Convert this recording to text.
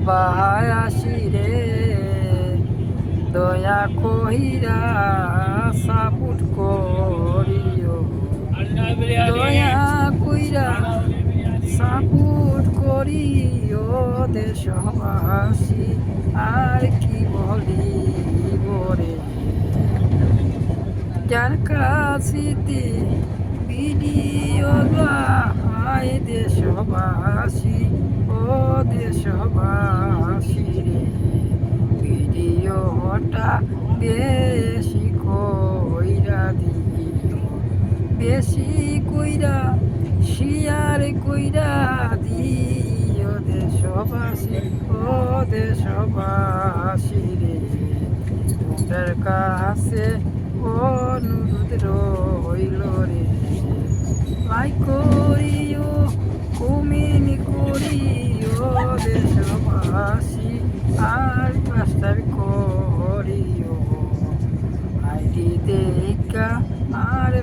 বাহায়াসি রে দয়া কহিরা সাপুট করিও দয়া কইরা সাপুট করিও দেশবাসী আর কি বলিব রে যার কাছিতে ভিডিও গায় দেশবাসী ও দেশবাসী রে ভিডিওটা বেশি কইরা দিও বেশি কইরা শিয়ার কইরা দিও দেশবাসী ও দেশবাসী রে তোমাদের কাছে অনুরোধ রইল রে লাইক করিও কমেন্ট করিও দেশবাসী আর পাস্টার করিও আইডি দেখা আর